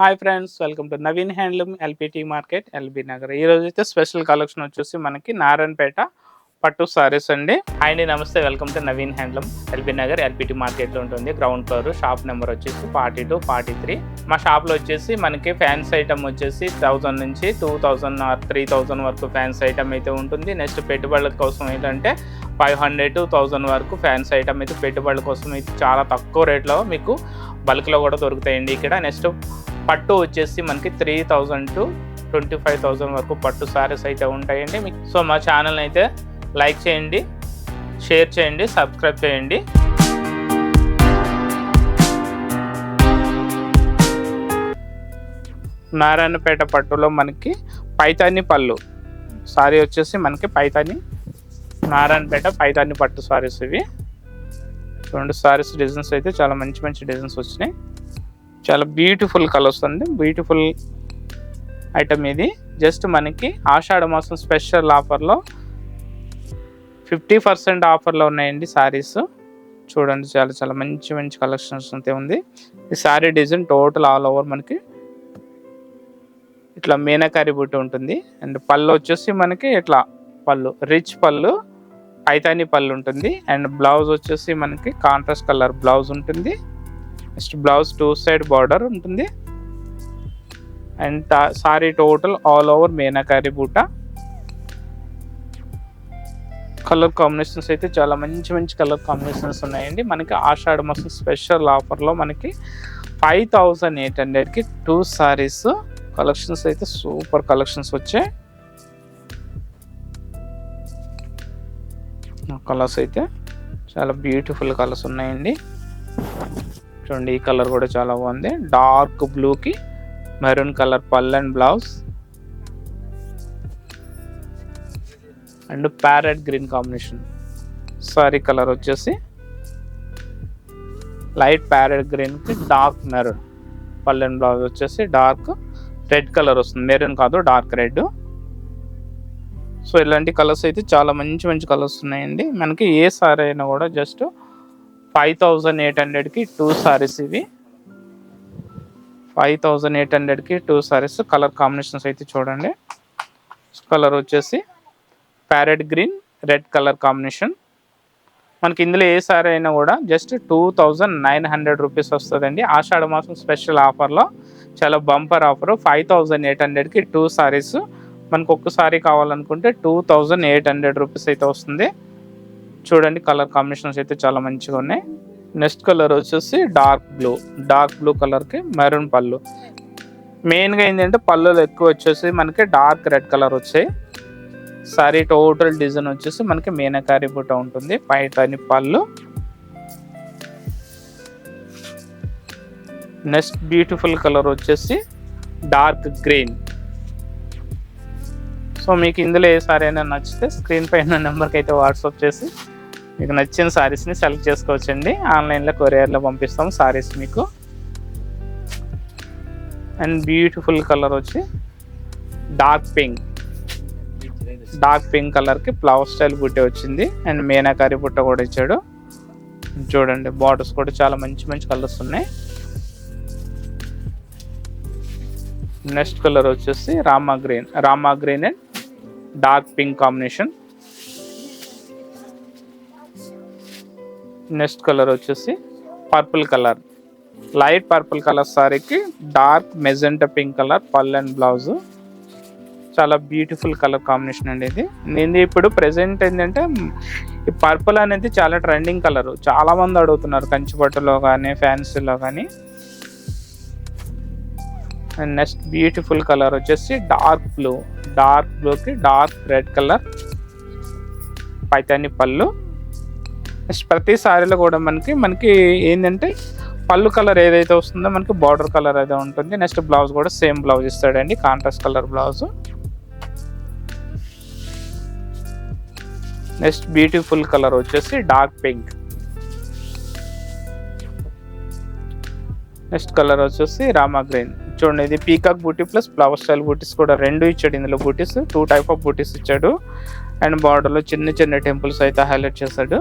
Hi friends, welcome to Naveen handloom LPT market LB Nagar. ఈ రోజు అయితే స్పెషల్ కలెక్షన్ వచ్చేసి మనకి నారాయణపేట పట్టు సారీస్ అండి. హాయ్ అండి, నమస్తే, welcome to Naveen handloom LB Nagar LPT మార్కెట్లో ఉంటుంది. గ్రౌండ్ ఫ్లోర్, షాప్ నెంబర్ వచ్చేసి 42, 43. మా షాప్లో వచ్చేసి మనకి ఫ్యాన్స్ ఐటమ్ వచ్చేసి 1000 నుంచి 2000 ఆర్ 3000 వరకు ఫ్యాన్స్ ఐటమ్ అయితే ఉంటుంది. నెక్స్ట్ పెట్టుబడుల కోసం ఏంటంటే 500 to 1000 వరకు ఫ్యాన్స్ ఐటమ్ అయితే పెట్టుబడుల కోసం అయితే చాలా తక్కువ రేట్లో మీకు బల్క్లో కూడా దొరుకుతాయండి ఇక్కడ. నెక్స్ట్ పట్టు వచ్చేసి మనకి 3000 to 25,000 వరకు పట్టు సారీస్ అయితే ఉంటాయండి మీకు. సో మా ఛానల్ అయితే లైక్ చేయండి, షేర్ చేయండి, సబ్స్క్రైబ్ చేయండి. నారాయణపేట పట్టులో మనకి పైతాని పళ్ళు సారీ వచ్చేసి మనకి పైతాని నారాయణపేట పైతాని పట్టు సారీస్ ఇవి. చూడండి, సారీస్ డిజైన్స్ అయితే చాలా మంచి మంచి డిజైన్స్ వచ్చినాయి. చాలా బ్యూటిఫుల్ కలర్స్ అండి, బ్యూటిఫుల్ ఐటమ్ ఇది. జస్ట్ మనకి ఆషాఢ మాసం స్పెషల్ ఆఫర్లో 50% ఆఫర్లో ఉన్నాయండి సారీస్. చూడండి, చాలా చాలా మంచి మంచి కలెక్షన్స్ అయితే ఉంది. ఈ sorry design total all over మనకి ఇట్లా మీనాకారి బుట్ట ఉంటుంది. అండ్ పళ్ళు వచ్చేసి మనకి ఇట్లా పళ్ళు రిచ్ పళ్ళు పైతాని పళ్ళు ఉంటుంది. అండ్ బ్లౌజ్ వచ్చేసి మనకి కాంట్రాస్ట్ కలర్ బ్లౌజ్ ఉంటుంది. నెక్స్ట్ బ్లౌజ్ 2 side బార్డర్ ఉంటుంది. And sari total all over మీనాకారి బూట. కలర్ కాంబినేషన్స్ అయితే చాలా మంచి మంచి కలర్ కాంబినేషన్స్ ఉన్నాయండి. మనకి ఆషాఢ మాసం స్పెషల్ ఆఫర్లో మనకి 5800కి 2 సారీస్ కలెక్షన్స్ అయితే సూపర్ కలెక్షన్స్ వచ్చాయి. కలర్స్ అయితే చాలా బ్యూటిఫుల్ కలర్స్ ఉన్నాయండి. చూడండి, ఈ కలర్ కూడా చాలా బాగుంది. డార్క్ బ్లూకి మెరూన్ కలర్ పళ్ళు and blouse. And parrot green combination sorry colour వచ్చేసి లైట్ ప్యారెట్ గ్రీన్కి డార్క్ మెరూన్ పళ్ళు అండ్ బ్లౌజ్ వచ్చేసి డార్క్ రెడ్ కలర్ వస్తుంది. మెరూన్ కాదు, డార్క్ రెడ్. సో ఇలాంటి కలర్స్ అయితే చాలా మంచి మంచి కలర్స్ ఉన్నాయండి. మనకి ఏ సారీ అయినా కూడా జస్ట్ 5800కి 2 సారీస్ ఇవి. 5800కి 2 సారీస్. కలర్ కాంబినేషన్స్ అయితే చూడండి. కలర్ వచ్చేసి parrot green red colour combination. మనకి ఇందులో ఏ సారీ అయినా కూడా జస్ట్ 2900 రూపీస్ వస్తుందండి. ఆషాఢ మాసం స్పెషల్ ఆఫర్లో చాలా బంపర్ ఆఫర్. 5800కి 2 సారీస్. మనకు ఒక్క సారీ కావాలనుకుంటే 2800 రూపీస్ అయితే వస్తుంది. చూడండి, కలర్ కాంబినేషన్స్ అయితే చాలా మంచిగా ఉన్నాయి. నెక్స్ట్ కలర్ వచ్చేసి డార్క్ బ్లూ కలర్కి మెరూన్ పళ్ళు. మెయిన్గా ఏంటంటే పళ్ళులో ఎక్కువ వచ్చేసి మనకి డార్క్ రెడ్ కలర్ వచ్చాయి. సారీ టోటల్ డిజైన్ వచ్చేసి మనకి మీనాకారి బుట్ట ఉంటుంది. పైతాని పళ్ళు. నెక్స్ట్ బ్యూటిఫుల్ కలర్ వచ్చేసి డార్క్ గ్రీన్. సో మీకు ఇందులో ఏ సారీ అయినా నచ్చితే స్క్రీన్ పైన నెంబర్కి అయితే వాట్సాప్ చేసి మీకు నచ్చిన సారీస్ని సెలెక్ట్ చేసుకోవచ్చండి. ఆన్లైన్లో కొరియర్లో పంపిస్తాం సారీస్ మీకు. అండ్ బ్యూటిఫుల్ కలర్ వచ్చి డార్క్ పింక్ కలర్కి ఫ్లవర్ స్టైల్ బుట్టే వచ్చింది. అండ్ మీనాకారి బుట్ట కూడా ఇచ్చాడు. చూడండి, బార్డర్స్ కూడా చాలా మంచి మంచి కలర్స్ ఉన్నాయి. నెక్స్ట్ కలర్ వచ్చేసి Rama green and dark pink combination. Next colour వచ్చేసి purple colour, light purple colour సారీకి డార్క్ మెజెంటా పింక్ కలర్ పళ్ళు అండ్ బ్లౌజ్. చాలా బ్యూటిఫుల్ కలర్ కాంబినేషన్ అండి ఇది. నేను ఇప్పుడు ప్రెసెంట్ ఏంటంటే ఈ పర్పుల్ అనేది చాలా ట్రెండింగ్ కలర్. చాలామంది అడుగుతున్నారు కంచిపట్టులో కానీ ఫ్యాన్సీలో కానీ. అండ్ నెక్స్ట్ బ్యూటిఫుల్ కలర్ వచ్చేసి డార్క్ బ్లూకి డార్క్ రెడ్ కలర్ పైతాని పళ్ళు. నెక్స్ట్ ప్రతి సారీలో కూడా మనకి ఏంటంటే పళ్ళు కలర్ ఏదైతే వస్తుందో మనకి బార్డర్ కలర్ అయితే ఉంటుంది. నెక్స్ట్ బ్లౌజ్ కూడా సేమ్ బ్లౌజ్ ఇస్తాడండి, contrast colour blouse. Next beautiful colour వచ్చేసి డార్క్ పింక్. నెక్స్ట్ కలర్ వచ్చేసి రామా గ్రీన్. చూడండి, ఇది పీకాక్ బూటీ ప్లస్ ఫ్లవర్ స్టైల్ బూటీస్ కూడా 2 ఇచ్చాడు. ఇందులో బూటీస్ 2 టైప్ ఆఫ్ బూటీస్ ఇచ్చాడు. అండ్ బార్డర్లో చిన్న చిన్న టెంపుల్స్ అయితే హైలైట్ చేశాడు.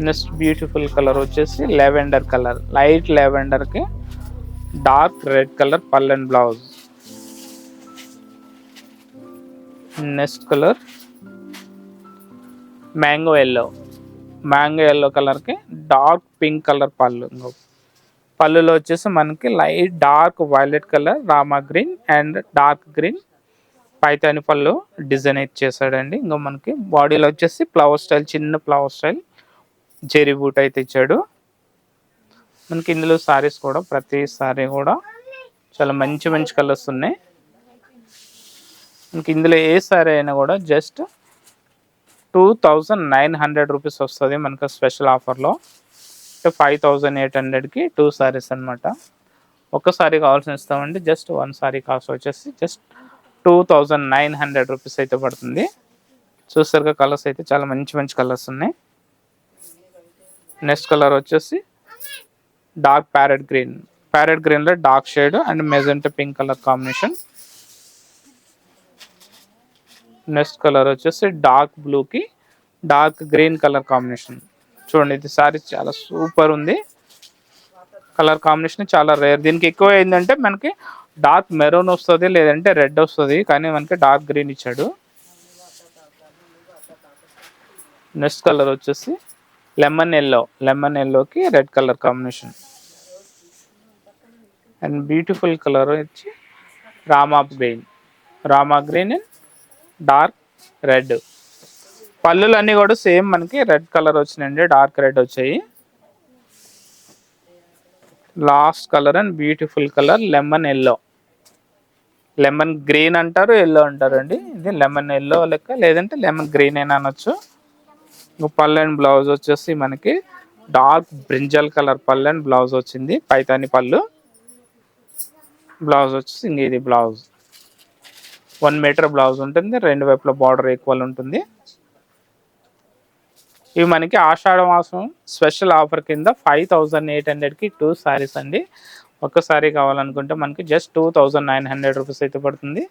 నెక్స్ట్ బ్యూటిఫుల్ కలర్ వచ్చేసి లెవెండర్ కలర్, లైట్ లెవెండర్కి డార్క్ రెడ్ కలర్ పళ్ళు and blouse. Next colour mango yellow, mango yellow కలర్కి డార్క్ పింక్ కలర్ పళ్ళు. పళ్ళులో వచ్చేసి మనకి light dark violet colour, Rama green and dark green Paithani పళ్ళు డిజైన్ అయితే చేశాడండి. ఇంకా మనకి బాడీలో వచ్చేసి ఫ్లవర్ స్టైల్, చిన్న ఫ్లవర్ స్టైల్ జెరీ బూట్ అయితే ఇచ్చాడు. మనకి ఇందులో సారీస్ కూడా ప్రతి సారీ కూడా చాలా మంచి మంచి కలర్స్ ఉన్నాయి. మనకి ఇందులో ఏ సారీ అయినా కూడా జస్ట్ 2900 రూపీస్ వస్తుంది మనకు స్పెషల్ ఆఫర్లో. 5800కి 2 సారీస్ అనమాట. ఒక సారీ కావాల్సిన ఇస్తామండి. జస్ట్ 1 సారీ కాస్ట్ వచ్చేసి జస్ట్ 2900 రూపీస్ అయితే పడుతుంది. చూసారుగా కలర్స్ అయితే చాలా మంచి మంచి కలర్స్ ఉన్నాయి. నెక్స్ట్ కలర్ వచ్చేసి డార్క్ ప్యారెట్ గ్రీన్, ప్యారెట్ గ్రీన్లో dark shade and magenta pink colour combination. Next colour వచ్చేసి డార్క్ బ్లూకి డార్క్ గ్రీన్ కలర్ కాంబినేషన్. చూడండి ఇది సారీ చాలా సూపర్ ఉంది. కలర్ కాంబినేషన్ చాలా రేర్. దీనికి ఎక్కువ ఏంటంటే మనకి డార్క్ మెరూన్ వస్తుంది, లేదంటే రెడ్ వస్తుంది, కానీ మనకి డార్క్ గ్రీన్ ఇచ్చాడు. నెక్స్ట్ కలర్ వచ్చేసి లెమన్ ఎల్లో, లెమన్ ఎల్లోకి red colour combination. And beautiful colour వచ్చి Rama green, Rama green and dark red. పళ్ళులు అన్నీ కూడా సేమ్ మనకి రెడ్ కలర్ వచ్చినాయండి, డార్క్ రెడ్ వచ్చాయి. Last colour and beautiful colour lemon yellow, lemon green అంటారు, ఎల్లో అంటారు అండి. ఇది లెమన్ ఎల్లో లెక్క, లేదంటే లెమన్ గ్రీన్ అయినా అనొచ్చు. పళ్ళు అండ్ బ్లౌజ్ వచ్చేసి మనకి డార్క్ బ్రింజల్ కలర్ పళ్ళు అండ్ బ్లౌజ్ వచ్చింది, పైతాని పళ్ళు. బ్లౌజ్ వచ్చేసి ఇది బ్లౌజ్ 1 మీటర్ బ్లౌజ్ ఉంటుంది, 2 వైపుల బార్డర్ ఈక్వల్ ఉంటుంది. ఇవి మనకి ఆషాఢ మాసం స్పెషల్ ఆఫర్ కింద 5800కి 2 సారీస్ అండి. ఒక్క సారీ కావాలనుకుంటే మనకి జస్ట్ 2900 రూపీస్ అయితే పడుతుంది.